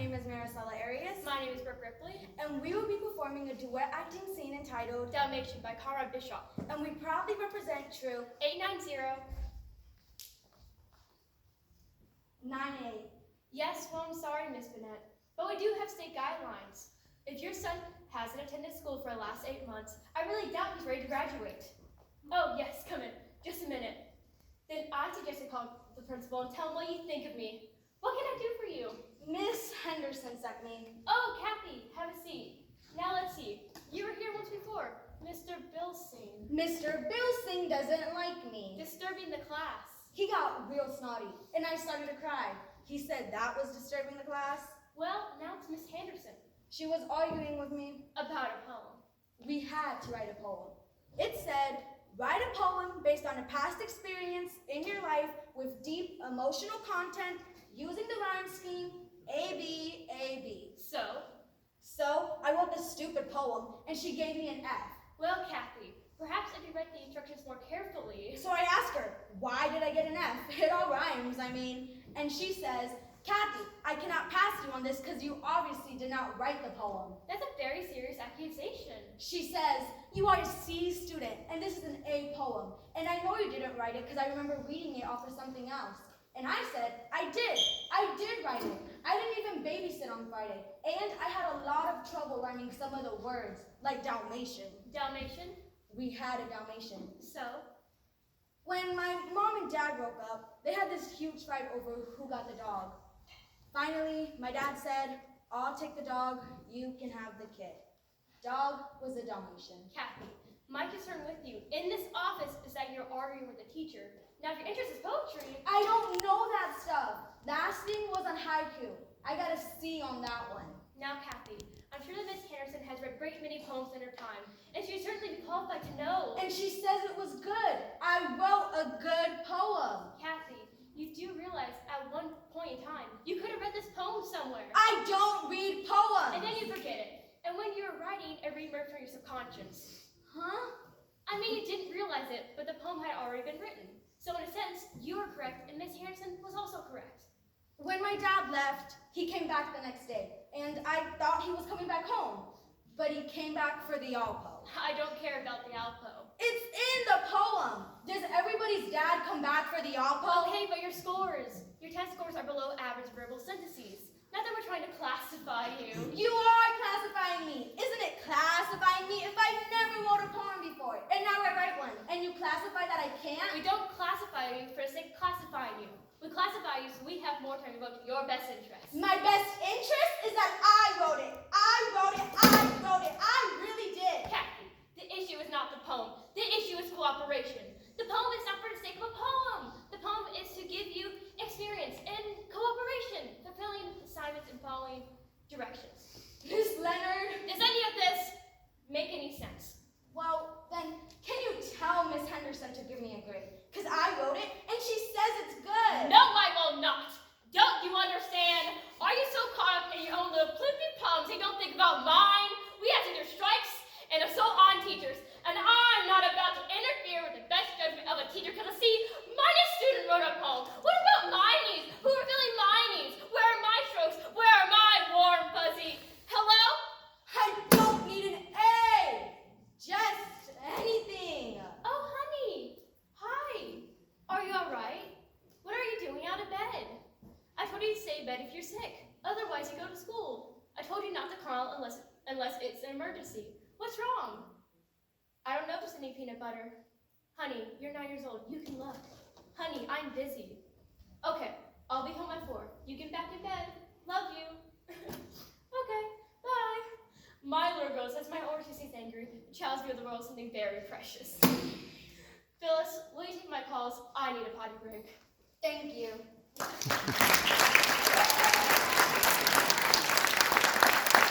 name is Maricela Arias. My name is Brooke Ripley. And we will be performing a duet acting scene entitled Dalmatian by Conrad Bischoff. And we proudly represent True 890. 98. Yes, well, I'm sorry, Miss Bennett, but we do have state guidelines. If your son hasn't attended school for the last 8 months, I really doubt he's ready to graduate. Oh, yes, come in. Just a minute. Then I suggest you call the principal and tell him what you think of me. What can I do for you? Miss Henderson sent me. Oh, Kathy, have a seat. Now let's see. You were here once before. Mr. Bilsing. Mr. Bilsing doesn't like me. Disturbing the class. He got real snotty, and I started to cry. He said that was disturbing the class. Well, now it's Miss Henderson. She was arguing with me. About a poem. We had to write a poem. It said, write a poem based on a past experience in your life with deep emotional content using the rhyme scheme A-B, A-B. So I wrote this stupid poem, and she gave me an F. Well, Kathy, perhaps if you read the instructions more carefully. So I asked her, why did I get an F? It all rhymes, I mean. And she says, Kathy, I cannot pass you on this because you obviously did not write the poem. That's a very serious accusation. She says, you are a C student, and this is an A poem. And I know you didn't write it because I remember reading it off of something else. And I said, I did write it. I didn't even babysit on Friday. And I had a lot of trouble rhyming some of the words, like Dalmatian. Dalmatian? We had a Dalmatian. So? When my mom and dad broke up, they had this huge fight over who got the dog. Finally, my dad said, I'll take the dog, you can have the kid. Dog was a Dalmatian. Kathy, my concern with you in this office is that you're arguing with the teacher. Now, if your interest is poetry... I don't know that stuff. Last thing was on haiku. I got a C on that one. Now, Kathy, I'm sure that Miss Henderson has read great many poems in her time, and she'd certainly be qualified to know. And she says it was good. I wrote a good poem. Kathy, you do realize at one point in time, you could have read this poem somewhere. I don't read poems. And then you forget it. And when you were writing, it reemerged from your subconscious. Huh? I mean, you didn't realize it, but the poem had already been written. So in a sense, you were correct, and Miss Henderson was also correct. When my dad left, he came back the next day, and I thought he was coming back home. But he came back for the Alpo. I don't care about the Alpo. It's in the poem. Does everybody's dad come back for the Alpo? Okay, but your test scores are below average verbal syntheses. Not that we're trying to classify you. You are classifying me. Isn't it classifying me if I never wrote a poem before, and now I write one, and you classify that I can't? We don't classify you for the sake of classifying you. We classify you so we have more time to vote your best interest. My best interest is that I wrote it. I wrote it. I wrote it. I really did. Kathy, the issue is not the poem. The issue is cooperation. The poem is not for the sake of a poem. The poem is to give you experience and cooperation, fulfilling assignments and following directions. Miss Leonard, Does any of this make any sense? well, then, can you tell Miss Henderson to give me a grade? Because I wrote it, and she says it's good. No, I will not. Don't you understand? Are you so caught up in your own little flippy poems you don't think about mine? We have to do strikes and assault on teachers, and I'm not about to interfere with the best judgment of a teacher because I see my student wrote a poem. What about my needs? Who are filling my needs? Where are my strokes? Where are my warm fuzzy? Hello? I don't need an A. Just anything. Oh, honey. Hi. Are you all right? What are you doing out of bed? I told you to stay in bed if you're sick. Otherwise, you go to school. I told you not to call unless it's an emergency. What's wrong? I don't know if there's any peanut butter. Honey, you're 9 years old. You can look. Honey, I'm busy. Okay, I'll be home at 4. You get back in bed. Love you. Okay, bye. My little girl says my older sister's angry. The child's view of the world is something very precious. Phyllis, will you take my calls? I need a potty break. Thank you.